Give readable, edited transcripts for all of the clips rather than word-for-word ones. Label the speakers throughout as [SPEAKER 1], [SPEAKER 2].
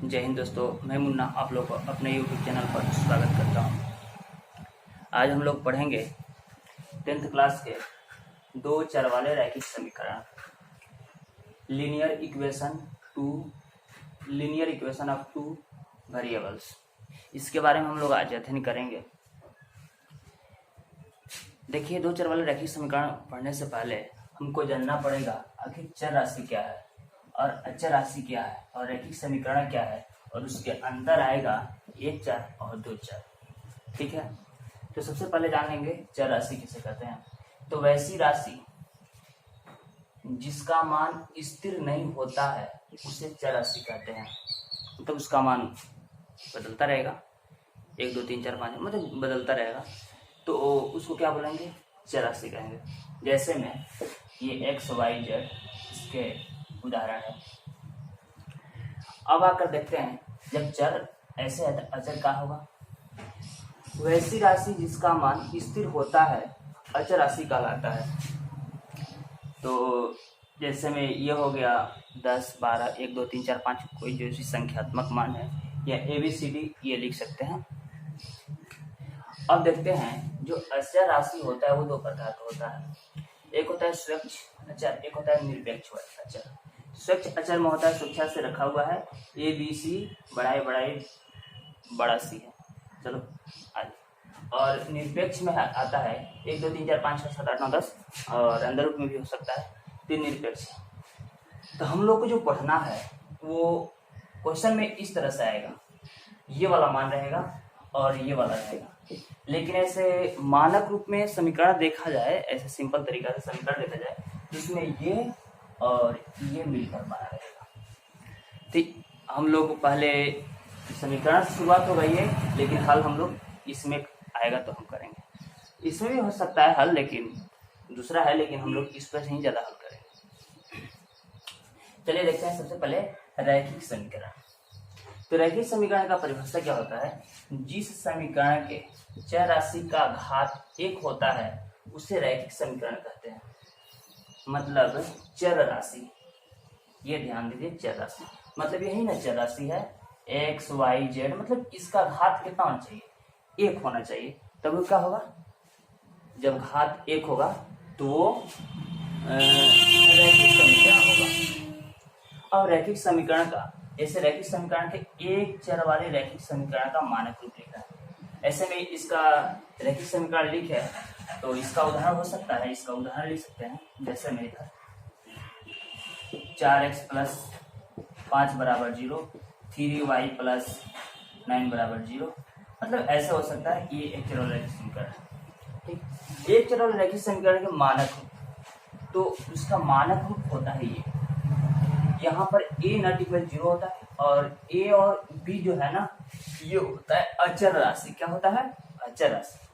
[SPEAKER 1] जय हिंद दोस्तों, मैं मुन्ना आप लोग को अपने यूट्यूब चैनल पर स्वागत करता हूं। आज हम लोग पढ़ेंगे 10th क्लास के दो चर वाले रैखिक समीकरण, linear equation of two variables. इसके बारे में हम लोग आज अध्ययन करेंगे। देखिए, दो चर वाले रैखिक समीकरण पढ़ने से पहले हमको जानना पड़ेगा आखिर चर राशि क्या है और अचर राशि क्या है और रैखिक समीकरण क्या है, और उसके अंदर आएगा एक चर और दो चर। ठीक है, तो सबसे पहले जान लेंगे चर राशि किसे कहते हैं। तो वैसी राशि जिसका मान स्थिर नहीं होता है उसे चर राशि कहते हैं। मतलब उसका मान बदलता रहेगा, 1 2 3 4 5 मतलब बदलता रहेगा, तो उसको क्या बोलेंगे? चर राशि कहेंगे। जैसे में ये x y z इसके उदाहरण है। अब आकर देखते हैं, जब चर ऐसे है तो अचर क्या होगा? वैसी राशि जिसका मान स्थिर होता है अचर राशि कहलाता है। तो जैसे में ये हो गया 10 12 1 2 3 4 5 कोई जो सी संख्यात्मक मान है, या ABCD ये लिख सकते हैं। अब देखते हैं, जो अचर राशि होता है वो दो प्रकार का होता है। एक होता है स्वच्छ अचर, एक होता है निरपेक्ष अचर। स्वच्छ अचर में होता है स्वेच्छा से रखा हुआ है, ABC बड़ा सी है। चलो आगे। और निरपेक्ष में आता है 1 2 3 4 5 6 7 8 9 10 और अंदर रूप में भी हो सकता है, तो निरपेक्ष। तो हम लोग को जो पढ़ना है वो क्वेश्चन में इस तरह से आएगा, ये वाला मान रहेगा और ये वाला रहेगा। लेकिन ऐसे मानक रूप में समीकरण देखा जाए, ऐसे सिंपल तरीका से समीकरण देखा जाए, जिसमें ये और ये मिलकर बना रहेगा। तो हम लोग पहले समीकरण से शुरुआत हो गई है, लेकिन हल हम लोग इसमें आएगा तो हम करेंगे। इसमें भी हो सकता है हल, लेकिन दूसरा है, लेकिन हम लोग इस पर से ही ज्यादा हल करेंगे। चलिए देखते हैं सबसे पहले रैखिक समीकरण। तो रैखिक समीकरण का परिभाषा क्या होता है? जिस समीकरण के चर राशि का घात 1 होता है उसे रैखिक समीकरण कहते हैं। मतलब चर राशि, ये ध्यान दीजिए, चर राशि मतलब यही ना चर राशि है, x y z, मतलब इसका घात कितना होना चाहिए? 1 होना चाहिए। तब वो क्या होगा? जब घात 1 होगा तो रैखिक समीकरण होगा। अब रैखिक समीकरण का, ऐसे रैखिक समीकरण के एक चर वाले रैखिक समीकरण का मानक रूप लिखा है। ऐसे में इसका रैखिक समीकरण लिखे तो इसका उदाहरण हो सकता है, इसका उदाहरण लिख सकते हैं। जैसे में इधर 4x + 5 = 0, 3y + 9 = 0, मतलब ऐसा हो सकता है। ये एक चर वाला रैखिक समीकरण है। ठीक, एक चर वाले रैखिक समीकरण के मानक रूप, तो उसका मानक रूप होता है ये। यहाँ पर a ≠ 0 होता है, और a और b जो है ना, ये होता है अचर राशि। क्या होता है? अचर राशि।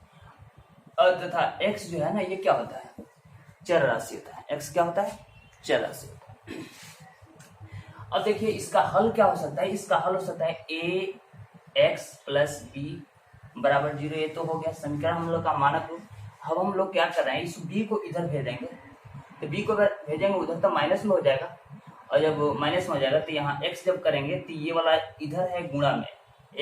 [SPEAKER 1] तथा x जो है ना, ये क्या होता है? चर राशि होता है। x क्या होता है? चर राशि होता है। अब देखिए, इसका हल क्या हो सकता है? इसका हल हो सकता है ax + b = 0। ये तो हो गया समीकरण हम लोग का मानक रूप। अब हम लोग क्या कर रहे हैं, इस b को इधर भेजेंगे। तो b को अगर भेजेंगे उधर तो माइनस में हो जाएगा, और जब माइनस में हो जाएगा तो यहाँ x जब करेंगे तो ये वाला इधर है गुणा में,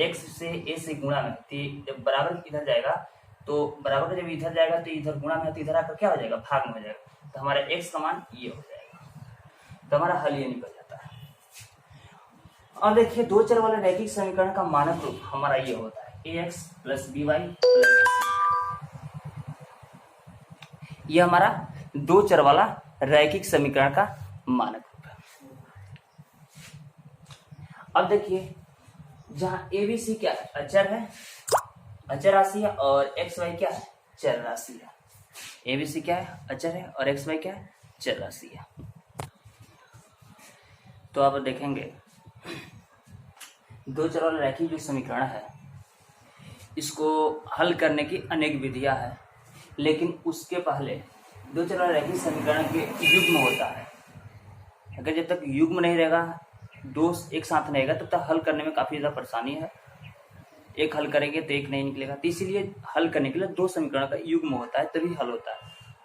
[SPEAKER 1] x से a से गुणा में, तो जब बराबर इधर जाएगा तो बराबर जब इधर जाएगा तो इधर गुणा में, तो इधर आकर क्या हो जाएगा? भाग में हो जाएगा। तो हमारा x का मान ये हो जाएगा, तो हमारा हल ये निकल जाता है। अब देखिए, दो चर वाले रैखिक समीकरण का मानक रूप हमारा ये होता है ax + by ये हमारा दो चर वाला रैखिक समीकरण का मानक रूप है। अब देखिए, जहां ABC क्या है? अचर है, अचर राशि है, और XY क्या है? चर राशि है। ABC क्या है? अचर है, और XY क्या है? चर राशि है। तो अब देखेंगे, दो चर वाला रैखिक जो समीकरण है, इसको हल करने की अनेक विधियां हैं, लेकिन उसके पहले दो चर वाला रैखिक समीकरण के युग्म होता है। अगर जब तक युग्म नहीं रहेगा, दो एक साथ नहीं रहेगा, तब तक हल करने में काफी ज्यादा परेशानी है। एक हल करेंगे तो एक नहीं निकलेगा, तो इसीलिए हल करने के लिए दो समीकरण का युग्म होता है, तभी हल होता है।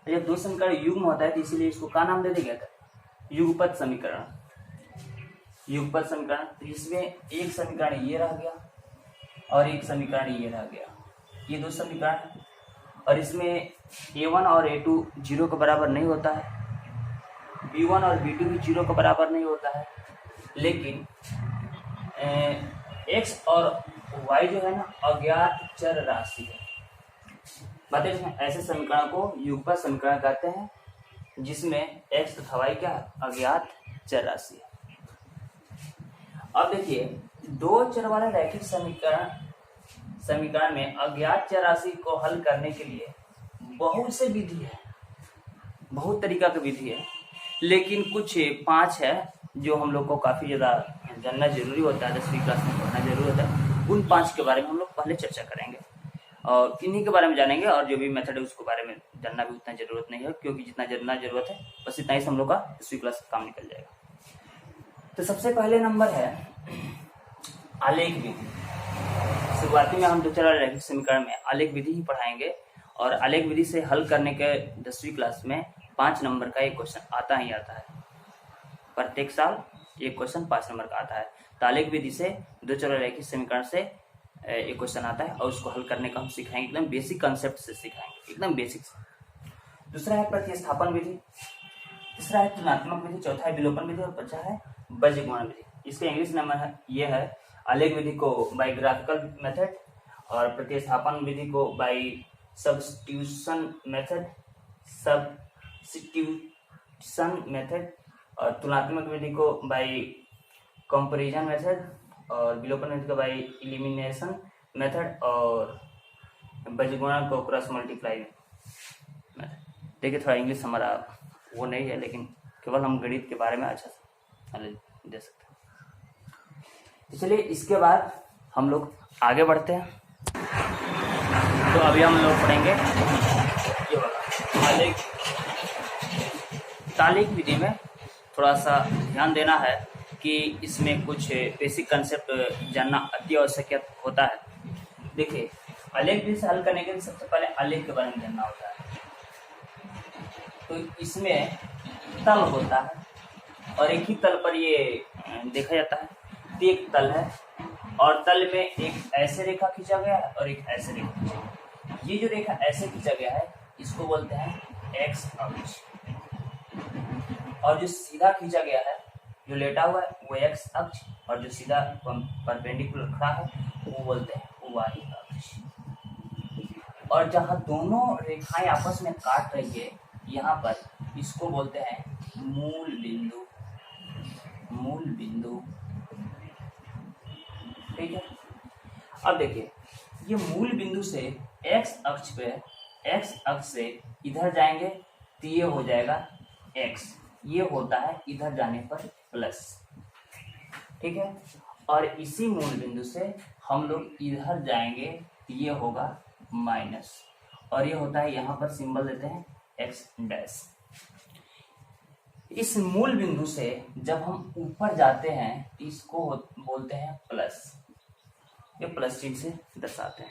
[SPEAKER 1] जब दो समीकरण युग्म होता है तो इसीलिए इसको क्या नाम दे दिया गया था? युगपत समीकरण। युगपत समीकरण, तो इसमें एक समीकरण ये रह गया और एक समीकरण ये रह गया, ये दो समीकरण। और इसमें a1 और a2 जीरो के बराबर नहीं होता है, b1 और b2 भी जीरो के बराबर नहीं होता है, लेकिन x और y जो है ना अज्ञात चर राशि है। मतलब ऐसे समीकरण को युगपत समीकरण कहते हैं जिसमें x तथा y क्या अज्ञात चर राशि है। अब देखिए, दो चर वाला रैखिक समीकरण में अज्ञात चर राशि को हल करने के लिए बहुत से विधि है, बहुत तरीका की विधि है, लेकिन कुछ 5 है जो हम लोग को काफी ज्यादा जानना जरूरी होता है, 10वीं क्लास में पढ़ना जरूरी होता है। उन 5 के बारे में हम लोग पहले चर्चा करेंगे और इन्हीं के बारे में जानेंगे, और जो भी मेथड है उसके बारे में जानना भी उतना जरूरत नहीं है, क्योंकि जितना जानना जरूरत है बस इतना ही हम लोग का 10वीं क्लास का काम निकल जाएगा। तो सबसे पहले नंबर है आलेख विधि। शुरुआती में हम दो चर वाले रैखिक समीकरण में आलेख विधि ही पढ़ाएंगे, और आलेख विधि से हल करने के 10वीं क्लास में 5 नंबर का एक क्वेश्चन आता ही आता है। प्रत्येक साल एक क्वेश्चन 5 नंबर का आता है। तो आलेख विधि से दो चर वाले रैखिक समीकरण से एक क्वेश्चन आता है और उसको हल करने का हम सिखाएंगे, एकदम बेसिक कंसेप्ट से सिखाएंगे, एकदम बेसिक से। दूसरा है प्रतिस्थापन विधि, तीसरा है तुलनात्मक विधि, चौथा है विलोपन विधि और पांचवा है बीजगणन विधि। इसके इंग्लिश नाम है ये है आलेख विधि को बाय ग्राफिकल मेथड, और प्रतिस्थापन विधि को बाय सब्स्टिट्यूशन मेथड, और तुलनात्मक विधि को बाय कंपैरिजन मेथड, और विलोपन विधि को बाय एलिमिनेशन मेथड, और बीजगणन को क्रॉस मल्टीप्लाई मेथड। देखिए थोड़ा इंग्लिश हमारा वो नहीं है, लेकिन केवल हम गणित के बारे में अच्छा से दे सकते हैं। तो चलिए इसके बाद हम लोग आगे बढ़ते हैं। तो अभी हम लोग पढ़ेंगे ये वाला आलेख विधि में थोड़ा सा ध्यान देना है कि इसमें कुछ बेसिक कंसेप्ट जानना अति आवश्यक होता है। देखिए, आलेख विधि से हल करने के लिए सबसे पहले आलेख के बारे में जानना होता है। तो इसमें तल होता है और एक ही तल पर ये देखा जाता है। तो एक तल है और तल में एक ऐसे रेखा खींचा गया है और एक ऐसे रेखा खींचा गया है। ये जो रेखा ऐसे खींचा गया है इसको बोलते हैं एक्स अक्ष, और जो सीधा खींचा गया है जो लेटा हुआ है वो एक्स अक्ष, और जो सीधा परपेंडिकुलर खड़ा है वो बोलते हैं वाई अक्ष। और जहां दोनों रेखाएं आपस में काट रही है यहाँ पर इसको बोलते हैं मूल बिंदु। ठीक है। अब देखिए, ये मूल बिंदु से एक्स अक्ष से इधर जाएंगे तो ये हो जाएगा एक्स, ये होता है इधर जाने पर प्लस। ठीक है। और इसी मूल बिंदु से हम लोग इधर जाएंगे तो ये होगा माइनस, और ये होता है यहाँ पर सिंबल देते हैं एक्स डैश। इस मूल बिंदु से जब हम ऊपर जाते हैं इसको बोलते हैं प्लस, ये प्लस चिन्ह से दर्शाते हैं।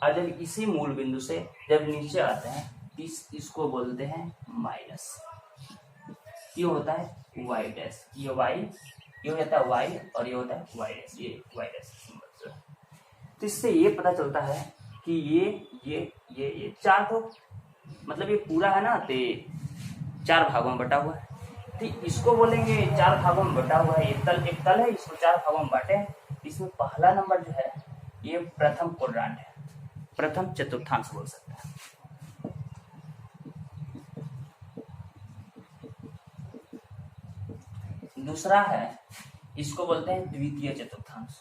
[SPEAKER 1] और जब इसी मूल बिंदु से जब नीचे आते हैं इसको बोलते हैं माइनस। ये होता है वाई डैश, ये वाई, ये हो जाता है वाई, और ये होता है वाई डैश, ये वाई डैश सिंबल। तो इससे ये पता चलता है कि ये 4 तो मतलब ये पूरा है ना, तो 4 भागों में बटा हुआ है। तो इसको बोलेंगे 4 भागों में बटा हुआ है। एक तल है, इसको 4 भागों में बांटे हैं। इसमें पहला नंबर जो है ये प्रथम क्वाड्रेंट है, प्रथम चतुर्थांश बोल सकते हैं। दूसरा है इसको बोलते हैं द्वितीय चतुर्थांश।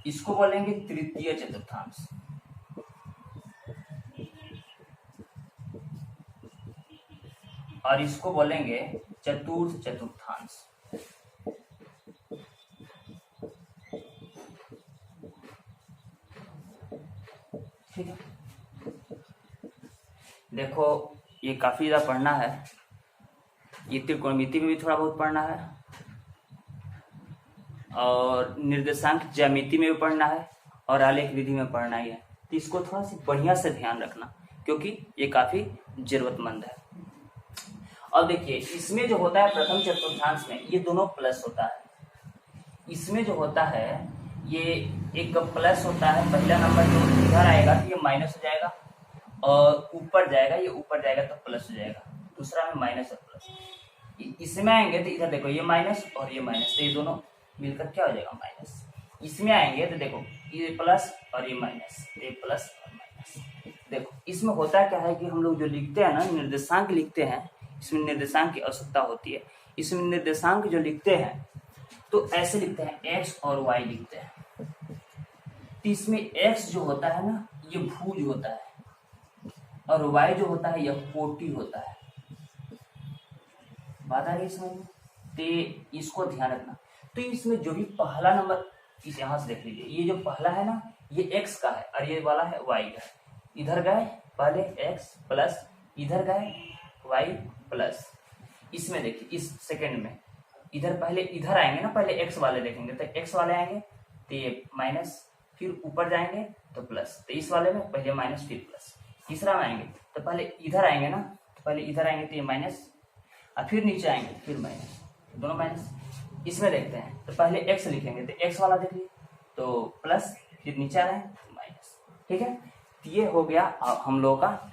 [SPEAKER 1] इसको बोलेंगे तृतीय चतुर्थांश। और इसको बोलेंगे चतुर्थ चतुर्थांश। ठीक है। देखो ये काफी ज्यादा पढ़ना है, ये त्रिकोणमिति में भी थोड़ा बहुत पढ़ना है, और निर्देशांक ज्यामिति में भी पढ़ना है, और आलेख विधि में पढ़ना ही है। तो इसको थोड़ा सा बढ़िया से ध्यान रखना, क्योंकि ये काफी जरूरतमंद है। अब देखिए इसमें जो होता है प्रथम चतुर्थांश में ये दोनों प्लस होता है, इसमें जो होता है ये एक प्लस होता है, पहला नंबर जो इधर आएगा तो ये माइनस हो जाएगा और ऊपर जाएगा, ये ऊपर जाएगा तो प्लस हो जाएगा, दूसरा में माइनस और प्लस। इसमें आएंगे तो इधर देखो ये माइनस और ये माइनस, तो ये दोनों मिलकर क्या हो जाएगा माइनस। इसमें आएंगे तो देखो ये प्लस और ये माइनस, ये प्लस और माइनस। देखो इसमें होता क्या है कि हम लोग जो लिखते हैं ना निर्देशांक लिखते हैं, इसमें निर्देशांक की आवश्यकता होती है। इसमें निर्देशांक जो लिखते हैं तो ऐसे लिखते हैं एक्स और वाई लिखते हैं। तो इसमें एक्स जो होता है ना ये भुज होता है और वाई जो होता है यह कोटि होता है। बात आ रही है समझ में? तो इसको ध्यान रखना। तो इसमें जो भी पहला नंबर इस यहां से देख लीजिए, ये जो पहला है ना ये एक्स का है और ये वाला है वाई का। इधर गए पहले एक्स प्लस, इधर गए वाई प्लस। इसमें देखिए इस सेकंड में इधर पहले इधर आएंगे ना, पहले एक्स वाले देखेंगे तो एक्स वाले आएंगे तो ये माइनस, फिर ऊपर जाएंगे तो प्लस, तो इस वाले में पहले माइनस फिर प्लस। तीसरा में आएंगे तो पहले इधर आएंगे ना, तो पहले इधर आएंगे तो ये माइनस और फिर नीचे आएंगे फिर माइनस, दोनों माइनस। इसमें देखते हैं तो पहले एक्स लिखेंगे तो एक्स वाला देख लीजिए तो प्लस, फिर नीचे आ रहे हैं तो माइनस। ठीक है, तो ये हो गया हम लोगों का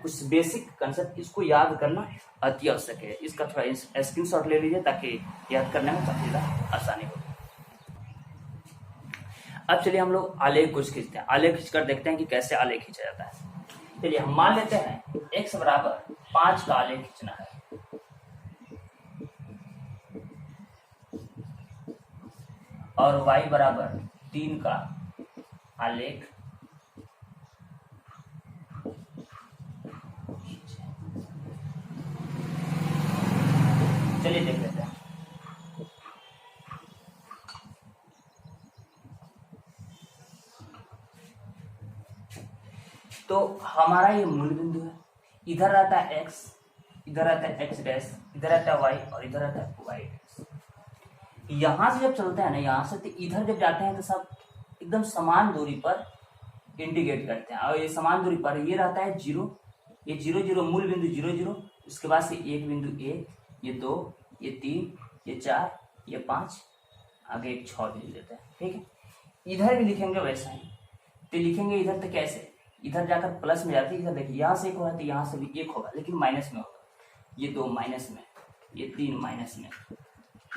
[SPEAKER 1] कुछ बेसिक कंसेप्ट, इसको याद करना अति आवश्यक है। इसका थोड़ा स्क्रीनशॉट ले लीजिए ताकि याद करने में काफी ज्यादा आसानी हो। अब चलिए हम लोग आलेख कुछ खींचते हैं। आलेख खींचकर देखते हैं कि कैसे आलेख खींचा जाता है। चलिए हम मान लेते हैं x बराबर 5 का आलेख खींचना है। और y बराबर 3 का आलेख चलिए देख लेते हैं। तो हमारा ये मूल बिंदु है, इधर रहता है x, इधर रहता है x डैश, इधर रहता है y और इधर रहता है y डैश। यहां से जब चलते हैं ना, यहां से तो इधर जब जाते हैं तो सब एकदम समान दूरी पर इंडिकेट करते हैं। और ये समान दूरी पर ये रहता है 0, ये 0 0 मूल बिंदु 0 0, उसके बाद से एक बिंदु 1, ये 2, ये 3, ये 4, ये 5, आगे एक 6 भी देते हैं। ठीक है, इधर भी लिखेंगे वैसा ही, तो लिखेंगे इधर तो कैसे, इधर जाकर प्लस में जाती है, इधर देखिए यहाँ से एक होगा तो यहाँ से भी एक होगा, लेकिन माइनस में होगा। ये 2 माइनस में, ये 3 माइनस में,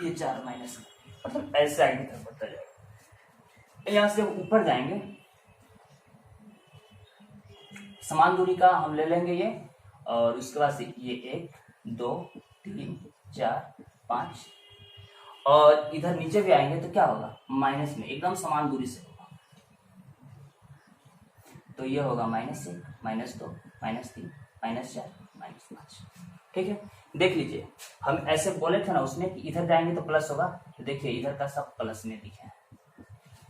[SPEAKER 1] ये 4 माइनस में, मतलब ऐसे आगे तक बढ़ता जाएगा। यहाँ से जब ऊपर जाएंगे समान दूरी का हम ले लेंगे ये, और उसके बाद से ये 1 2 3 4 5, और इधर नीचे भी आएंगे तो क्या होगा माइनस में, एकदम समान दूरी से होगा। तो ये होगा -1 -2 -3 -4 -5। ठीक है, देख लीजिए हम ऐसे बोले थे ना उसमें कि इधर जाएंगे तो प्लस होगा, तो देखिए इधर का सब प्लस में लिखे हैं,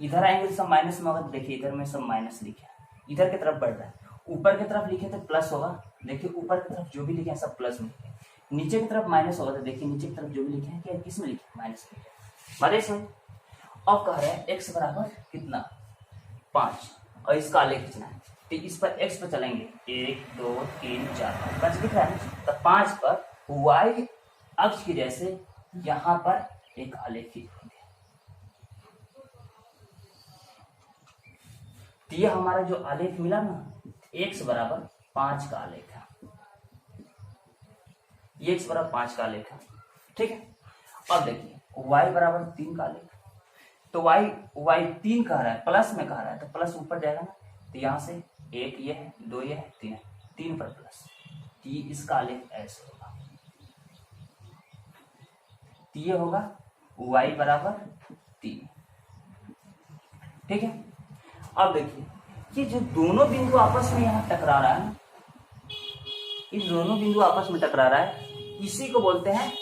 [SPEAKER 1] इधर आएंगे तो सब माइनस में होगा, तो देखिए इधर में सब माइनस लिखे हैं। इधर की तरफ बढ़ रहा है, ऊपर की तरफ लिखे तो प्लस होगा, देखिए ऊपर की तरफ जो भी लिखे हैं सब प्लस में लिखे हैं। नीचे की तरफ माइनस होगा, तो देखिए नीचे की तरफ जो भी लिखे हैं क्या किस में लिखे हैं माइनस में लिखे। बात समझ। अब कह रहे हैं x बराबर कितना 5 और इसका आलेख खींचना है, तो इस पर x पर चलेंगे 1 2 3 4 5 दिख रहा है, तो 5 पर y अक्ष की जैसे यहाँ पर एक आलेख खींचेंगे। तो ये हमारा जो आलेख मिला ना x बराबर 5 का आलेख है, ये x बराबर 5 का आलेख है। ठीक है, अब देखिए y बराबर 3 का आलेख, तो y 3 कह रहा है, प्लस में कह रहा है, तो प्लस ऊपर जाएगा ना, तो यहाँ से 1 ये है, 2 ये है, 3 है, 3 पर प्लस, तो ये इसका आलेख ऐसे होगा। तो ये होगा y बराबर 3। ठीक है, अब देखिए ये जो दोनों बिंदु आपस में यहाँ टकरा रहा है, इन दोनों बिंदु आपस में टकरा रहा है, इसी को बोलते हैं,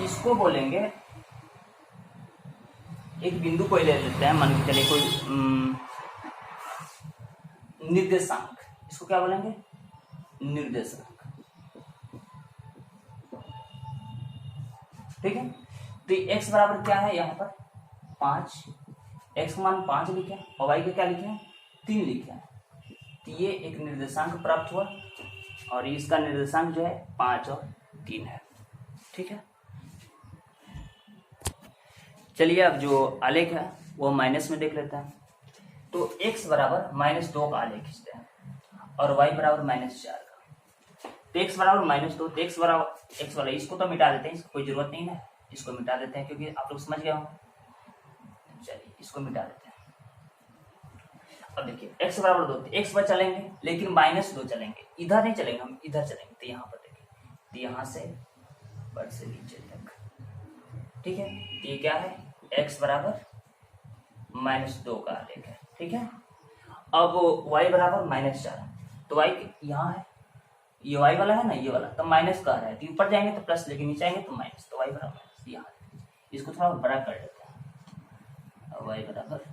[SPEAKER 1] इसको बोलेंगे, एक बिंदु को ले लेते हैं, मान के चलिए कोई निर्देशांक, इसको क्या बोलेंगे निर्देशांक। ठीक है, तो x बराबर क्या है यहाँ पर 5, x मान 5 लिखे और y का क्या लिखे हैं 3 लिखे हैं, तो ये एक निर्देशांक प्राप्त हुआ और इसका निर्देशांक जो है 5 और 3 है। ठीक है, चलिए अब जो आलेख है वो माइनस में देख लेते हैं। तो x बराबर -2 का आलेख खींचते हैं और y बराबर -4 का। तो x बराबर -2, तो x बराबर x वाला इसको तो मिटा देते हैं, इसको कोई जरूरत नहीं है, इसको मिटा देते हैं क्योंकि आप लोग समझ गए होंगे। चलिए इसको मिटा देते हैं। अब देखिए x बराबर 2, तो x पर चलेंगे लेकिन -2 चलेंगे, इधर नहीं चलेंगे, हम इधर चलेंगे। तो यहाँ पर देखिए, तो यहाँ से ऊपर से नीचे तक। ठीक है, तो ये क्या है, x बराबर -2 का आलेख है। ठीक है, अब y बराबर -4, तो y यहाँ है, ये y वाला है ना, ये वाला, तो माइनस का रहा है, तो ऊपर जाएंगे तो प्लस, लेकिन नीचे आएंगे तो माइनस, तो y बराबर माइनस यहाँ। इसको थोड़ा बड़ा कर देते हैं। y बराबर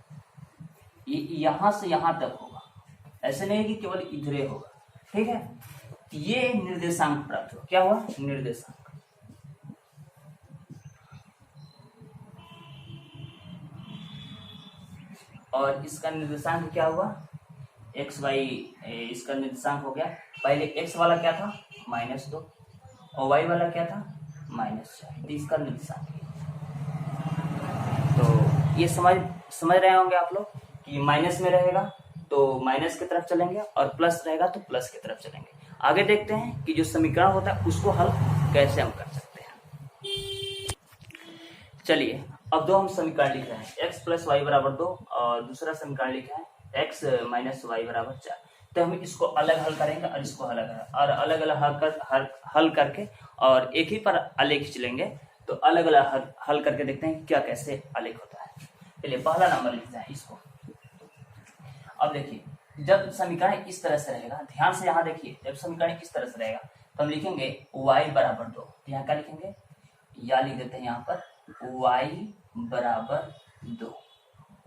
[SPEAKER 1] ये यहाँ से यहाँ तक होगा, ऐसे नहीं कि केवल इधरे होगा। ठीक है, ये निर्देशांक प्राप्त हुआ। क्या हुआ, निर्देशांक। और इसका निर्देशांक क्या हुआ, एक्स वाई, इसका निर्देशांक हो गया। पहले एक्स वाला क्या था, -2, और वाई वाला क्या था, -4, तो इसका निर्देशांक। तो ये समझ रहे होंगे आप लोग कि माइनस में रहेगा तो माइनस की तरफ चलेंगे और प्लस रहेगा तो प्लस की तरफ चलेंगे। आगे देखते हैं कि जो समीकरण होता है उसको हल कैसे हम कर सकते हैं। चलिए अब दो हम समीकरण लिख रहे हैं, x + y = 2 और दूसरा समीकरण लिखा है x - y = 4। तो हम इसको अलग हल करेंगे और इसको अलग हल करके और एक ही पर आलेख खींच लेंगे। तो अलग अलग हल करके देखते हैं क्या कैसे आलेख होता है। चलिए पहला नंबर लिखते हैं इसको। अब देखिए, जब समीकरण इस तरह से रहेगा, ध्यान से यहाँ देखिए, जब समीकरण इस तरह से रहेगा तो हम लिखेंगे y = 2। यहाँ क्या लिखेंगे, या लिख देते हैं यहाँ पर y = 2।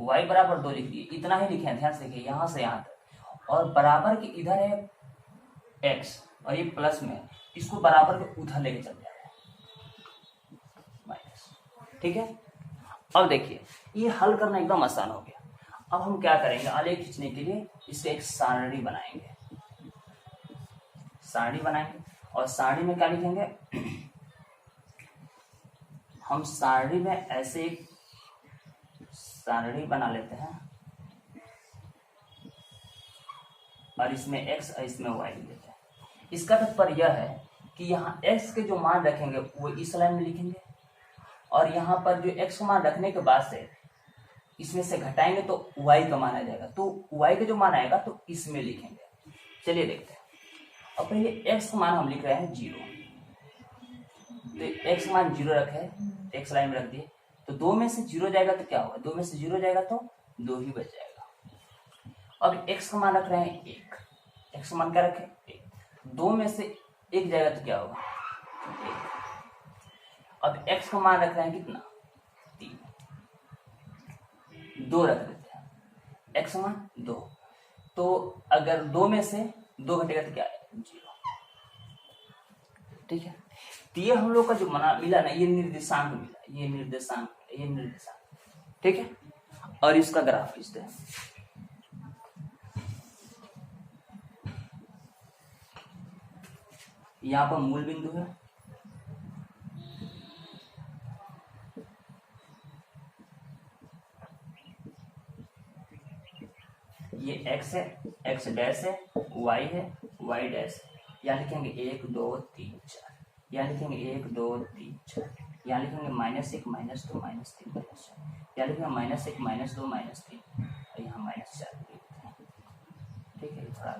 [SPEAKER 1] y = 2 लिख दिए, इतना ही लिखे हैं, ध्यान से देखिए यहाँ से यहाँ तक। और बराबर के इधर है x और ये प्लस में, इसको बराबर के उधर लेके चल जाएगा माइनस। ठीक है, अब देखिए ये हल करना एकदम आसान हो गया। अब हम क्या करेंगे, आलेख खींचने के लिए इससे एक सारणी बनाएंगे। और सारणी में क्या लिखेंगे, हम सारणी में ऐसे एक सारणी बना लेते हैं और इसमें x और इसमें y लिख देते हैं। इसका तात्पर्य यह है कि यहाँ x के जो मान रखेंगे वो इस लाइन में लिखेंगे और यहाँ पर जो x का मान रखने के बाद से इसमें से घटाएंगे तो y का मान आ जाएगा, तो y का जो मान आएगा तो इसमें लिखेंगे। चलिए देखते हैं। अब पहले x का मान हम लिख रहे हैं 0, तो x का मान 0 रखे, x लाइन में रख दिए, तो 2 में से 0 जाएगा तो क्या होगा, 2 में से 0 जाएगा तो 2 ही बच जाएगा। अब x का मान रख रहे हैं 1, x का मान क्या रखे 1, 2 में से 1 जाएगा तो क्या होगा 1। अब x का मान रख रहे हैं कितना 3, 2 रख देते हैं, x का मान 2, तो अगर 2 में से 2 घटेगा तो क्या है 0। ठीक है, तो ये हम लोग का जो मिला ना, ये निर्देशांक मिला, ये निर्देशांक। ठीक है, और इसका ग्राफ खींचते हैं। यहाँ पर मूल बिंदु है, ये x है, x डैश है, y है, y डैश है। यहाँ लिखेंगे 1 2 3 4, यहाँ लिखेंगे 1 2 3 4, यहाँ लिखेंगे -1 -2 -3 -4, यहाँ लिखेंगे -1 -2 -3 और यहाँ -4। ठीक है, थोड़ा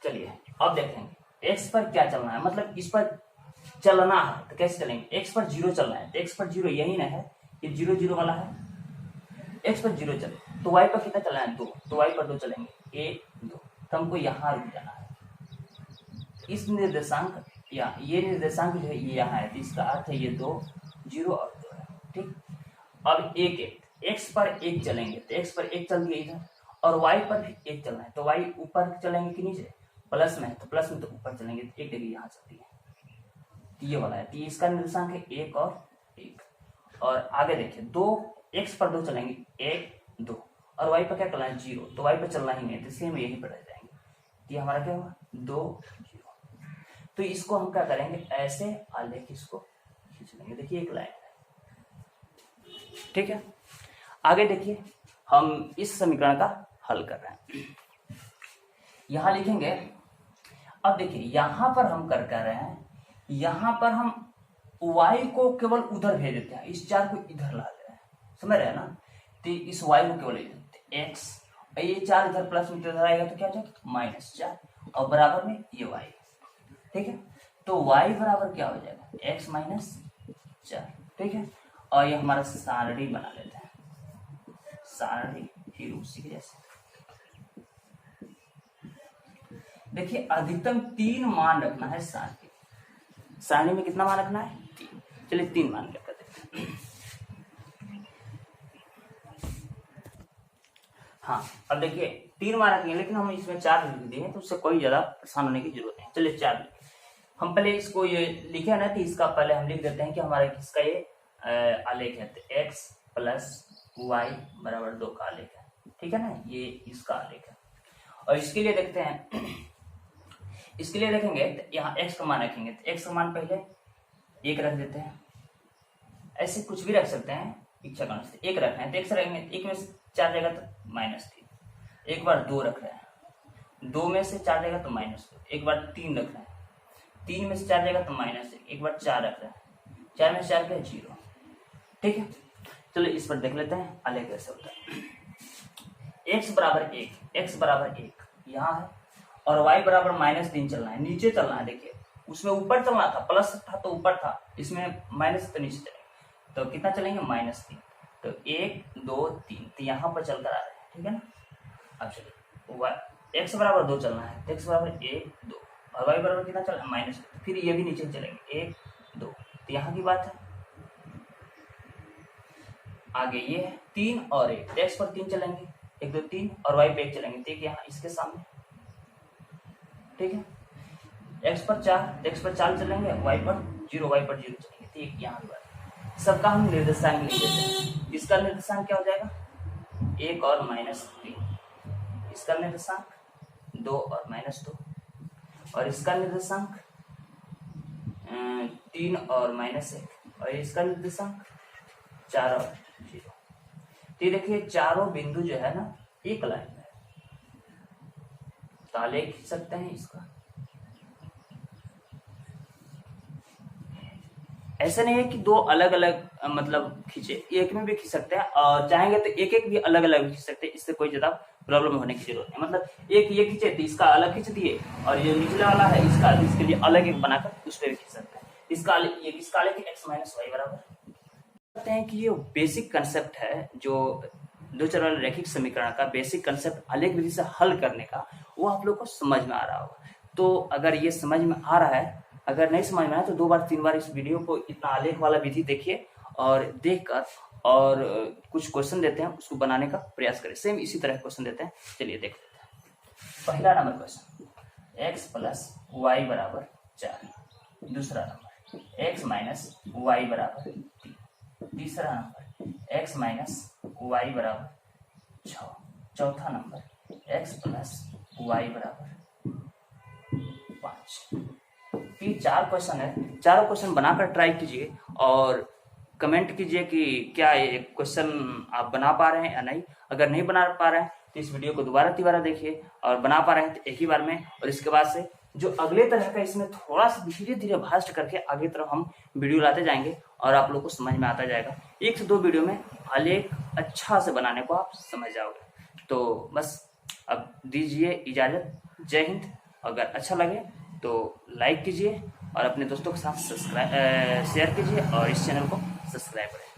[SPEAKER 1] चलिए अब देखेंगे x पर क्या चलना है, मतलब इस पर चलना है तो कैसे चलेंगे, x पर 0 चलना है, तो x पर 0 यही ना है, ये 0 0 वाला है, x पर 0 चले तो y पर कितना चलना है 2, तो y पर 2 चलेंगे 1 2, तो हमको यहाँ रुक जाना है। इस निर्देशांक या ये निर्देशांक जो है ये यहाँ है, तो इसका अर्थ है ये 2 0 और 2 है। ठीक, अब 1 x पर 1 चलेंगे तो x पर 1 चल दिया इधर, और y पर भी 1 चलना है, तो y ऊपर चलेंगे कि नीचे, प्लस में है तो प्लस में तो ऊपर चलेंगे, तो 1 डिग्री यहाँ चलती है, तो ये वाला है, तो इसका निर्देशांक है 1 और 1। और आगे देखिए 2 x पर 2 चलेंगे 1 2, और y पर क्या चलना है 0, तो y पर चलना ही नहीं, तो सेम यही पर रह जाएंगे। तो ये हमारा क्या होगा 2 0। तो इसको हम क्या करेंगे, ऐसे आलेख इसको खींच लेंगे। देखिए एक लाइन है, ठीक है। आगे देखिए हम इस समीकरण का हल कर रहे हैं, यहां लिखेंगे। अब देखिए यहां पर हम कर रहे हैं, यहां पर हम y को केवल उधर भेज देते हैं, इस 4 को इधर ला दे रहे हैं, समझ रहे हैं ना। तो इस y को केवल x, और ये 4 इधर प्लस में इधर आएगा तो क्या हो जाएगा -4, और बराबर में ये y, ठीक है। तो y बराबर क्या हो जाएगा x - 4, ठीक है। और ये हमारा सारणी बना लेते हैं, सारणी फिर उसी के जैसे। देखिए अधिकतम 3 मान रखना है सारणी में, कितना मान रखना है 3। चलिए 3 मान रख देते हैं। हाँ अब देखिए 3 मान रखेंगे, लेकिन हम इसमें 4 लिख दिए तो उससे कोई ज्यादा परेशान होने की जरूरत नहीं। चलिए 4 हम पहले इसको ये लिखे है ना, तो इसका पहले हम लिख देते हैं कि हमारा किसका ये आलेख है, तो x + y = 2 का आलेख है, ठीक है ना, ये इसका आलेख है। और इसके लिए देखते हैं, इसके लिए देखेंगे तो यहाँ x का मान रखेंगे, तो x का मान पहले 1 रख देते हैं, ऐसे कुछ भी रख सकते हैं इच्छा का अनुसार। 1 रखना है तो x रखेंगे, 1 में से 4 जाएगा तो -3, एक बार 2 रख रहे हैं, 2 में से 4 जाएगा तो -2, एक बार 3 रख रहे हैं, 3 में से 4 जाएगा तो -1, एक बार 4 रख रहे हैं, 4 में से 4 क्या 0, ठीक है। चलो इस पर देख लेते हैं आलेख कैसे होता है। x = 1, x = 1 यहाँ है, और y = -3 चलना है, नीचे चलना है। देखिए उसमें ऊपर चलना था, प्लस था तो ऊपर था, इसमें माइनस तो नीचे चलेंगे, तो कितना चलेंगे -3, तो 1 2 3, तो यहाँ पर चल कर आ रहे हैं, ठीक है ना। अब चलिए x = 2 चलना है, x = 1 2, और y = कितना चलना है -2, फिर ये भी नीचे चलेंगे 1 2, तो यहाँ की बात है। आगे ये 3 और 1, x पर 3 चलेंगे, 1 2 3, और y पे 1 चलेंगे, तो यहाँ इसके सामने, ठीक है। x पर 4, x पर 4 चलेंगे, y पर 0, y पर 0 चलेंगे, तो एक यहाँ की बात। सबका हम निर्देशांक लिख देते हैं। इसका निर्देशांक क्या हो जाएगा 1 और -3, इसका निर्देशांक 2 और -2, और इसका निर्देशांक 3 और -1, और इसका निर्देशांक 4 और 0। तो देखिए चारों बिंदु जो है ना एक लाइन में, तो आलेख खींच सकते हैं इसका। ऐसा नहीं है कि 2 अलग अलग मतलब खींचे, एक में भी खींच सकते हैं, और चाहेंगे तो एक एक भी अलग अलग भी खींच सकते हैं, इससे कोई ज्यादा प्रॉब्लम होने की जरूरत नहीं। मतलब एक ये खींचे तो इसका अलग खींच दिए, और ये निचला वाला है इसका, इसके लिए अलग एक बनाकर उस पर भी खींच सकते हैं। इसका आलेख x - y बराबर कहते हैं कि ये बेसिक कंसेप्ट है, जो 2 चर वाले रैखिक समीकरण का बेसिक कंसेप्ट आलेख विधि से हल करने का, वो आप लोग को समझ में आ रहा होगा। तो अगर ये समझ में आ रहा है, अगर नहीं समझ में आया तो 2 बार 3 बार इस वीडियो को इतना आलेख वाला विधि देखिए, और देखकर और कुछ क्वेश्चन देते हैं उसको बनाने का प्रयास करें। सेम इसी तरह क्वेश्चन देते हैं, चलिए देख लेते हैं। पहला नंबर क्वेश्चन x + y = 4, दूसरा नंबर x - y = 3, तीसरा नंबर x - y = 6, चौथा नंबर x + y = 5। ये 4 क्वेश्चन है, चारों क्वेश्चन बनाकर ट्राई कीजिए और कमेंट कीजिए कि क्या ये क्वेश्चन आप बना पा रहे हैं या नहीं। अगर नहीं बना पा रहे हैं तो इस वीडियो को दोबारा तिबारा देखिए, और बना पा रहे हैं तो एक ही बार में, और इसके बाद से जो अगले तरह का इसमें थोड़ा सा धीरे धीरे भास्ट करके आगे तरफ हम वीडियो लाते जाएंगे, और आप लोग को समझ में आता जाएगा। 1 से 2 वीडियो में आलेख अच्छा से बनाने को आप समझ जाओगे। तो बस अब दीजिए इजाजत, जय हिंद। अगर अच्छा लगे तो लाइक कीजिए, और अपने दोस्तों के साथ शेयर कीजिए, और इस चैनल को सब्सक्राइब करें।